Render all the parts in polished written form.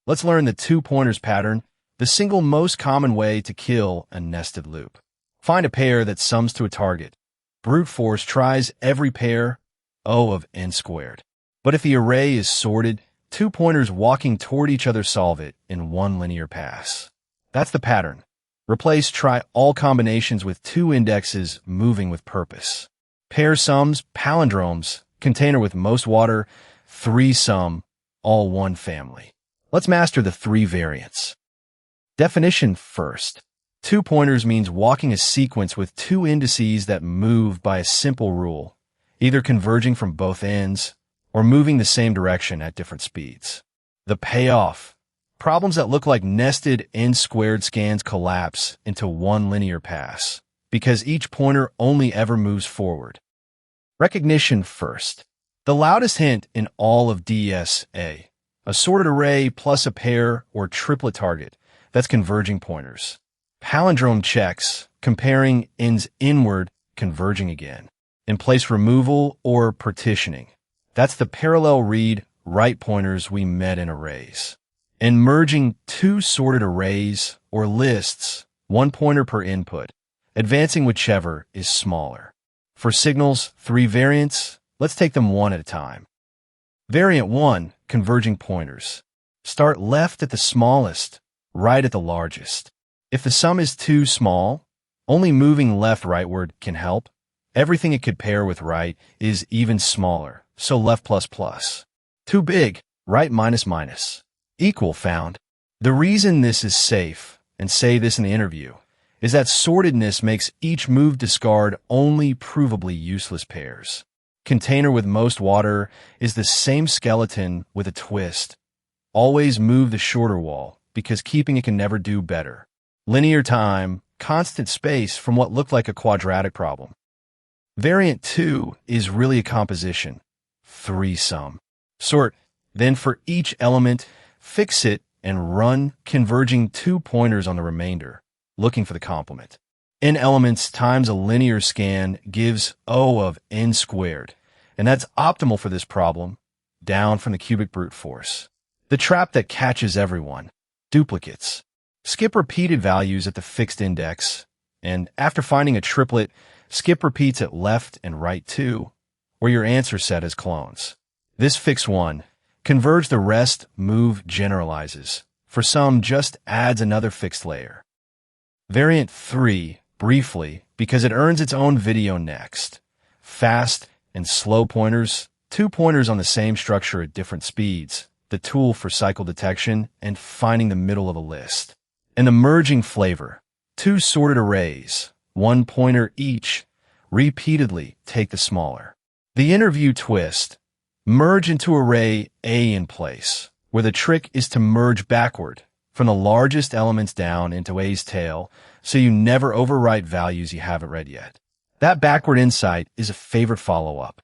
Let's learn the two-pointers pattern, the single most common way to kill a nested loop. Find a pair that sums to a target. Brute force tries every pair, O of n squared. But if the array is sorted, two pointers walking toward each other solve it in one linear pass. That's the pattern. Replace try all combinations with two indexes moving with purpose. Pair sums, palindromes, container with most water, three sum, all one family. Let's master the three variants. Definition first. Two pointers means walking a sequence with two indices that move by a simple rule, either converging from both ends or moving the same direction at different speeds. The payoff. Problems that look like nested n-squared scans collapse into one linear pass because each pointer only ever moves forward. Recognition first. The loudest hint in all of DSA. A sorted array plus a pair or triplet target. That's converging pointers. Palindrome checks, comparing ends inward, converging again. In place removal or partitioning. That's the parallel read right pointers we met in arrays. In merging two sorted arrays or lists, one pointer per input, advancing whichever is smaller. For signals, three variants, let's take them one at a time. Variant 1, converging pointers. Start left at the smallest, right at the largest. If the sum is too small, only moving left rightward can help. Everything it could pair with right is even smaller, so left plus plus. Too big, right minus minus. Equal found. The reason this is safe, and say this in the interview, is that sortedness makes each move discard only provably useless pairs. Container with most water is the same skeleton with a twist. Always move the shorter wall, because keeping it can never do better. Linear time, constant space from what looked like a quadratic problem. Variant 2 is really a composition. Three sum. Sort, then for each element, fix it and run, converging two pointers on the remainder, looking for the complement. N elements times a linear scan gives O of n squared, and that's optimal for this problem, down from the cubic brute force. The trap that catches everyone. Duplicates. Skip repeated values at the fixed index, and after finding a triplet, skip repeats at left and right too, or your answer set as clones. This fix one. Converge the rest move generalizes. For some, just adds another fixed layer. Variant 3, briefly, because it earns its own video next. Fast and slow pointers, two pointers on the same structure at different speeds, the tool for cycle detection and finding the middle of a list. An emerging flavor, two sorted arrays, one pointer each, repeatedly take the smaller. The interview twist. Merge into array A in place, where the trick is to merge backward from the largest elements down into A's tail, so you never overwrite values you haven't read yet. That backward insight is a favorite follow-up.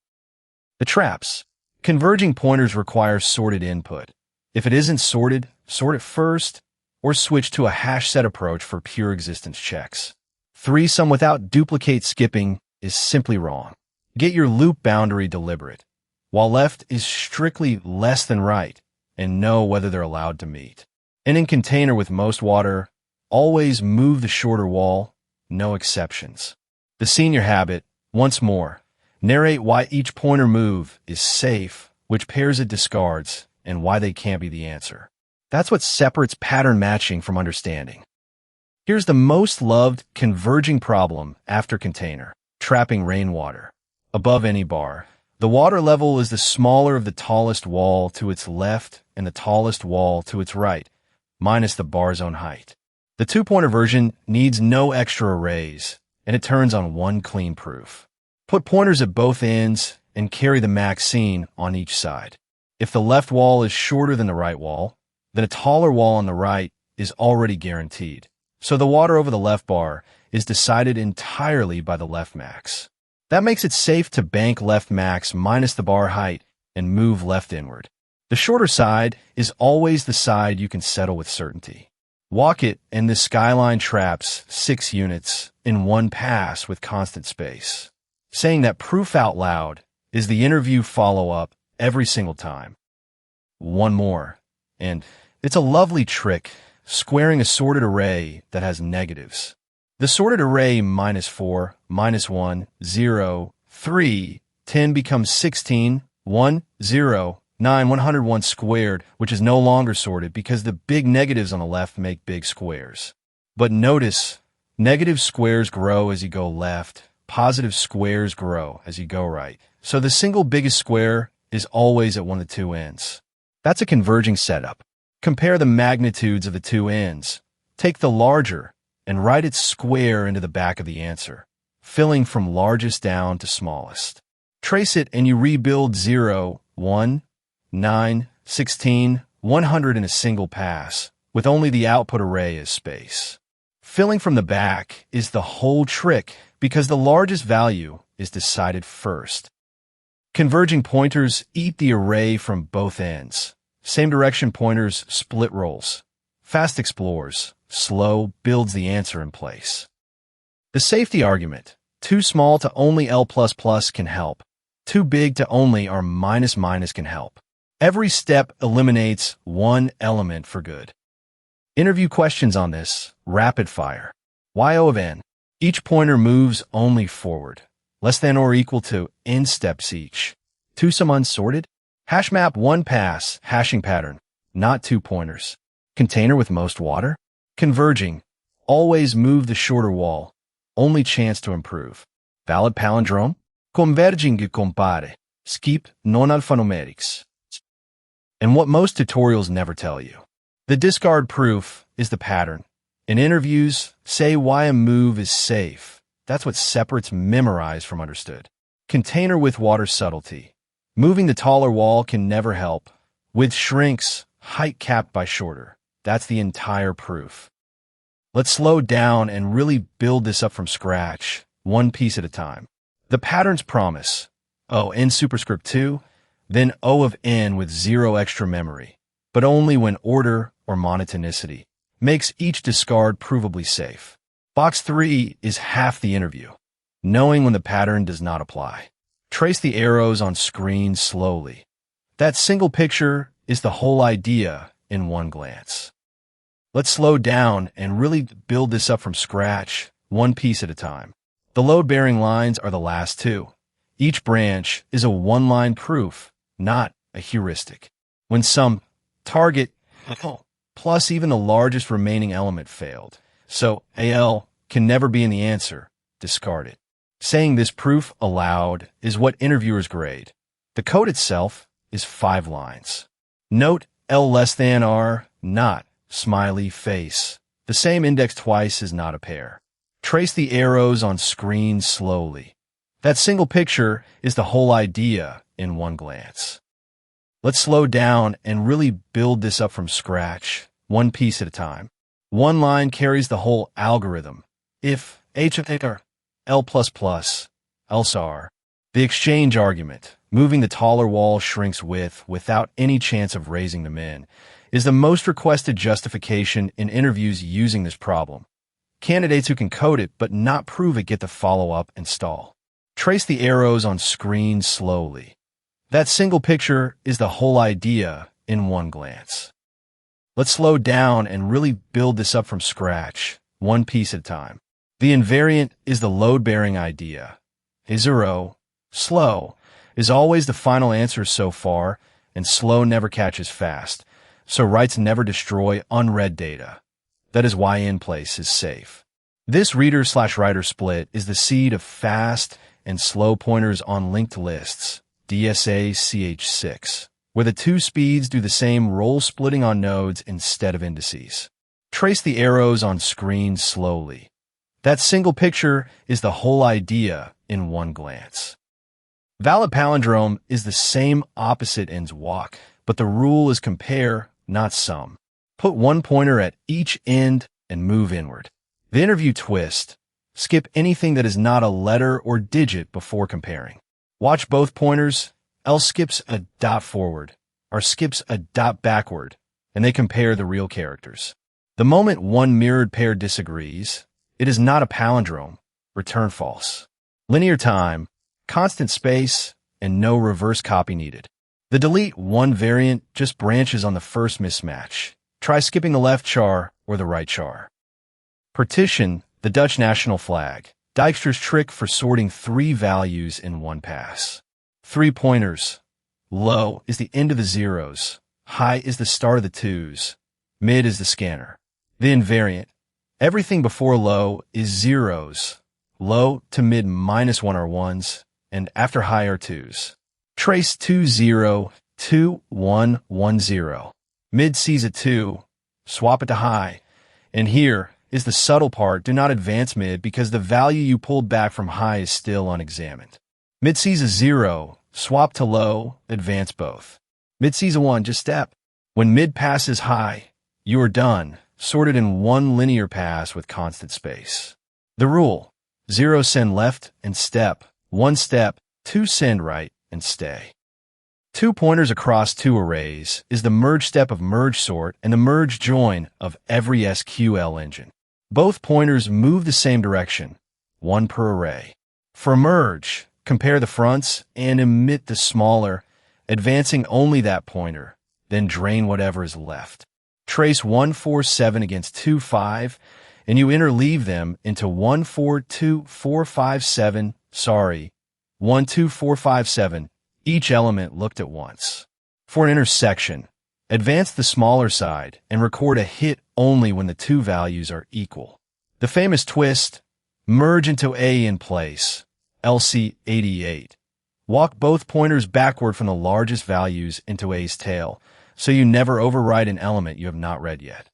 The traps. Converging pointers require sorted input. If it isn't sorted, sort it first, or switch to a hash set approach for pure existence checks. Three sum without duplicate skipping is simply wrong. Get your loop boundary deliberate. While left is strictly less than right, and know whether they're allowed to meet. And in container with most water, always move the shorter wall, no exceptions. The senior habit, once more, narrate why each pointer move is safe, which pairs it discards, and why they can't be the answer. That's what separates pattern matching from understanding. Here's the most loved converging problem after container, trapping rainwater. Above any bar. The water level is the smaller of the tallest wall to its left and the tallest wall to its right, minus the bar's own height. The two-pointer version needs no extra arrays, and it turns on one clean proof. Put pointers at both ends and carry the max scene on each side. If the left wall is shorter than the right wall, then a taller wall on the right is already guaranteed. So the water over the left bar is decided entirely by the left max. That makes it safe to bank left max minus the bar height and move left inward. The shorter side is always the side you can settle with certainty. Walk it and the skyline traps 6 units in one pass with constant space. Saying that proof out loud is the interview follow-up every single time. One more, and It's a lovely trick, squaring a sorted array that has negatives. The sorted array -4, -1, 0, 3, 10 becomes 16, 1, 0, 9, 101 squared, which is no longer sorted because the big negatives on the left make big squares. But notice, negative squares grow as you go left, positive squares grow as you go right. So the single biggest square is always at one of the two ends. That's a converging setup. Compare the magnitudes of the two ends. Take the larger and write its square into the back of the answer, filling from largest down to smallest. Trace it and you rebuild 0, 1, 9, 16, 100 in a single pass, with only the output array as space. Filling from the back is the whole trick because the largest value is decided first. Converging pointers eat the array from both ends. Same direction pointers split rolls. Fast explores. Slow builds the answer in place. The safety argument. Too small to only L++ can help. Too big to only R-, can help. Every step eliminates one element for good. Interview questions on this. Rapid fire. Y(O) of n. Each pointer moves only forward. Less than or equal to n steps each. Two some unsorted. Hash map one pass. Hashing pattern. Not two pointers. Container with most water. Converging. Always move the shorter wall. Only chance to improve. Valid palindrome. Converging compare. Skip non alphanumerics. And what most tutorials never tell you. The discard proof is the pattern. In interviews, say why a move is safe. That's what separates memorized from understood. Container with water subtlety. Moving the taller wall can never help. With shrinks, height capped by shorter. That's the entire proof. Let's slow down and really build this up from scratch, one piece at a time. The pattern's promise. O n superscript 2, then O of n with 0 extra memory, but only when order or monotonicity makes each discard provably safe. Box 3 is half the interview, knowing when the pattern does not apply. Trace the arrows on screen slowly. That single picture is the whole idea in one glance. Let's slow down and really build this up from scratch, one piece at a time. The load-bearing lines are the last two. Each branch is a one-line proof, not a heuristic. When some target plus even the largest remaining element failed, so AL can never be in the answer, discard it. Saying this proof aloud is what interviewers grade. The code itself is 5 lines. Note L less than R, not smiley face. The same index twice is not a pair. Trace the arrows on screen slowly. That single picture is the whole idea in one glance. Let's slow down and really build this up from scratch, one piece at a time. One line carries the whole algorithm. If H of L++, else R. The exchange argument, moving the taller wall shrinks width without any chance of raising them in, is the most requested justification in interviews using this problem. Candidates who can code it but not prove it get the follow-up and stall. Trace the arrows on screen slowly. That single picture is the whole idea in one glance. Let's slow down and really build this up from scratch, one piece at a time. The invariant is the load-bearing idea. A0, slow, is always the final answer so far, and slow never catches fast, so writes never destroy unread data. That is why in place is safe. This reader/writer split is the seed of fast and slow pointers on linked lists, DSA CH6, where the two speeds do the same role splitting on nodes instead of indices. Trace the arrows on screen slowly. That single picture is the whole idea in one glance. Valid palindrome is the same opposite ends walk, but the rule is compare, not sum. Put one pointer at each end and move inward. The interview twist. Skip anything that is not a letter or digit before comparing. Watch both pointers. L skips a dot forward, R skips a dot backward, and they compare the real characters. The moment one mirrored pair disagrees, it is not a palindrome. Return false. Linear time, constant space, and no reverse copy needed. The delete one variant just branches on the first mismatch. Try skipping the left char or the right char. Partition, the Dutch national flag. Dijkstra's trick for sorting 3 values in one pass. 3 pointers. Low is the end of the zeros. High is the start of the twos. Mid is the scanner. The invariant. Everything before low is zeros. Low to mid -1 are ones, and after high are twos. Trace 2 0 2 1 1 0. Mid sees a 2. Swap it to high. And here is the subtle part. Do not advance mid because the value you pulled back from high is still unexamined. Mid sees a 0. Swap to low. Advance both. Mid sees a 1. Just step. When mid passes high, you are done. Sorted in one linear pass with constant space. The rule: 0 send left and step. 1 step. 2 send right and stay. 2 pointers across 2 arrays is the merge step of merge sort and the merge join of every SQL engine. Both pointers move the same direction, 1 per array. For merge, compare the fronts and omit the smaller, advancing only that pointer, then drain whatever is left. Trace 1 4 7 against 2 5, and you interleave them into 1 4 2 4 5 7, 1 2 4 5 7, each element looked at once. For an intersection, advance the smaller side and record a hit only when the 2 values are equal. The famous twist: merge into A in place, LC 88. Walk both pointers backward from the largest values into A's tail, so you never overwrite an element you have not read yet.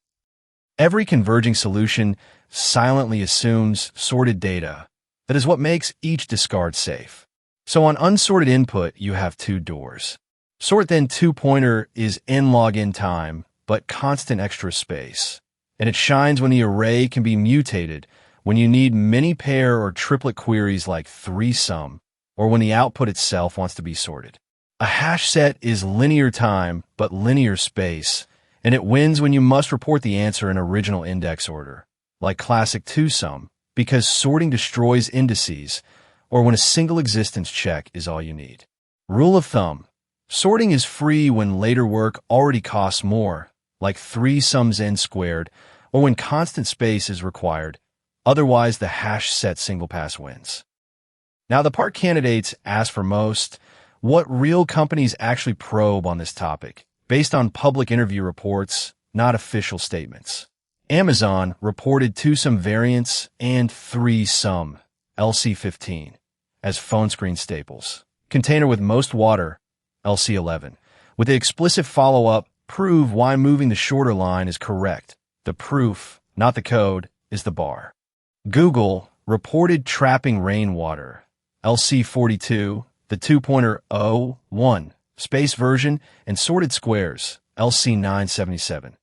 Every converging solution silently assumes sorted data. That is what makes each discard safe. So on unsorted input, you have 2 doors. Sort then 2 pointer is n log n time, but constant extra space. And it shines when the array can be mutated, when you need many pair or triplet queries like 3 sum, or when the output itself wants to be sorted. A hash set is linear time, but linear space, and it wins when you must report the answer in original index order, like classic 2 sum, because sorting destroys indices, or when a single existence check is all you need. Rule of thumb: sorting is free when later work already costs more, like 3 sums n squared, or when constant space is required. Otherwise, the hash set single pass wins. Now, the part candidates ask for most: what real companies actually probe on this topic, based on public interview reports, not official statements. Amazon reported 2 sum variants and 3 sum, LC15, as phone screen staples. Container with most water, LC11, with the explicit follow-up: prove why moving the shorter line is correct. The proof, not the code, is the bar. Google reported trapping rainwater, LC42, the 2-pointer 01, space version, and sorted squares, LC977.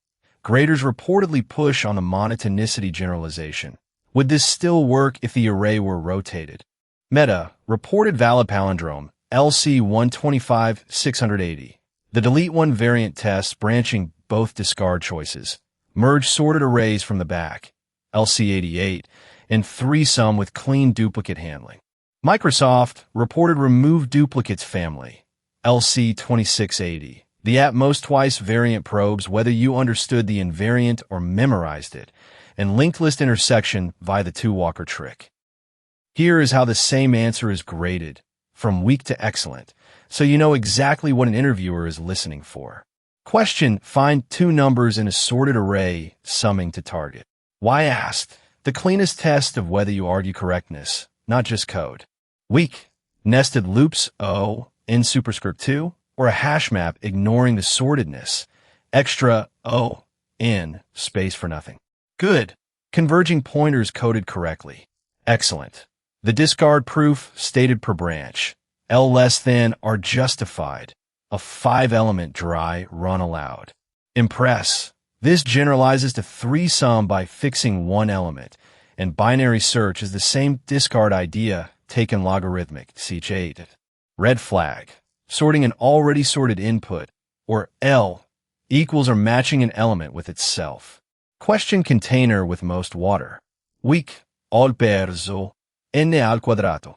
Graders reportedly push on the monotonicity generalization. Would this still work if the array were rotated? Meta reported valid palindrome, LC125-680. The delete one variant tests branching both discard choices. Merge sorted arrays from the back, LC88, and 3 sum with clean duplicate handling. Microsoft reported remove duplicates family, LC2680. The at most twice variant probes whether you understood the invariant or memorized it, and linked list intersection via the 2-walker trick. Here is how the same answer is graded, from weak to excellent, so you know exactly what an interviewer is listening for. Question: find 2 numbers in a sorted array, summing to target. Why asked? The cleanest test of whether you argue correctness, not just code. Weak: nested loops O in superscript 2, or a hash map ignoring the sortedness. Extra O in space for nothing. Good: converging pointers coded correctly. Excellent: the discard proof stated per branch. L less than are justified. A 5-element dry run aloud. Impress: this generalizes to 3 sum by fixing 1 element, and binary search is the same discard idea taken logarithmic, ch8. Red flag: sorting an already sorted input, or L, equals or matching an element with itself. Question: container with most water. Weak: all perso, n al quadrato.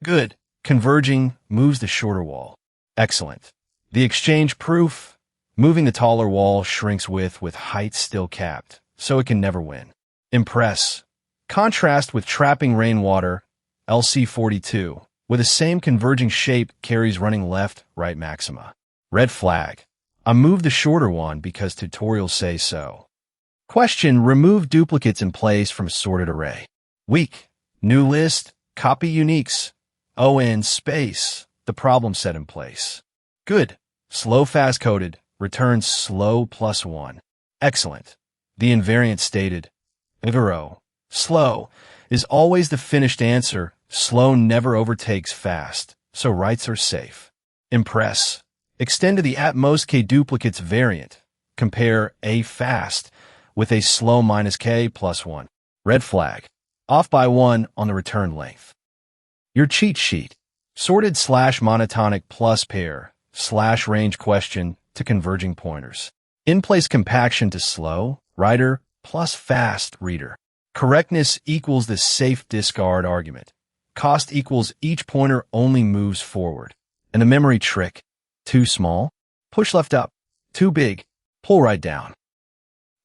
Good: converging moves the shorter wall. Excellent: the exchange proof, Moving the taller wall shrinks width with height still capped, so it can never win. Impress. Contrast with trapping rainwater, LC42, with the same converging shape carries running left-right maxima. Red flag. I moved the shorter one because tutorials say so. Question: remove duplicates in place from a sorted array. Weak. New list, copy uniques. ON space, the problem set in place. Good. Slow fast coded, returns slow +1. Excellent. The invariant stated, Ivero, slow, is always the finished answer. Slow never overtakes fast, so writes are safe. Impress. Extend to the at most k duplicates variant. Compare a fast with a slow -k +1. Red flag. Off by 1 on the return length. Your cheat sheet. Sorted/monotonic plus pair / range question to converging pointers. In-place compaction to slow writer plus fast reader. Correctness equals the safe discard argument. Cost equals each pointer only moves forward. And the memory trick. Too small? Push left up. Too big? Pull right down.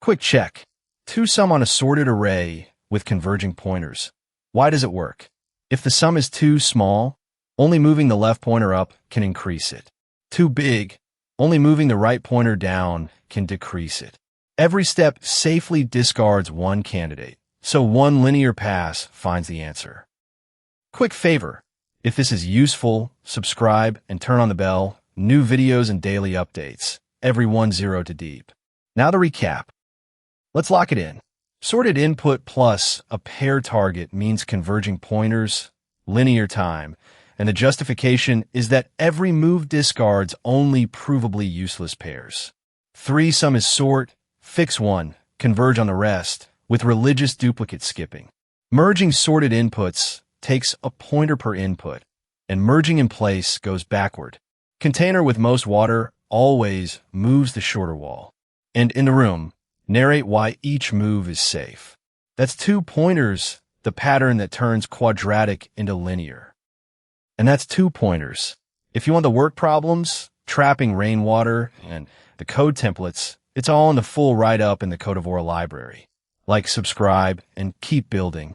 Quick check. To sum on a sorted array with converging pointers. Why does it work? If the sum is too small, only moving the left pointer up can increase it. Too big, only moving the right pointer down can decrease it. Every step safely discards one candidate, so one linear pass finds the answer. Quick favor. If this is useful, subscribe and turn on the bell. New videos and daily updates. Everyone 0 to deep. Now to recap. Let's lock it in. Sorted input plus a pair target means converging pointers, linear time, and the justification is that every move discards only provably useless pairs. 3 sum is sort, fix one, converge on the rest, with religious duplicate skipping. Merging sorted inputs takes a pointer per input, and merging in place goes backward. Container with most water always moves the shorter wall. And in the room, narrate why each move is safe. That's 2 pointers, the pattern that turns quadratic into linear. And that's 2 pointers. If you want the work problems, trapping rainwater, and the code templates, it's all in the full write-up in the Codivora library. Like, subscribe, and keep building.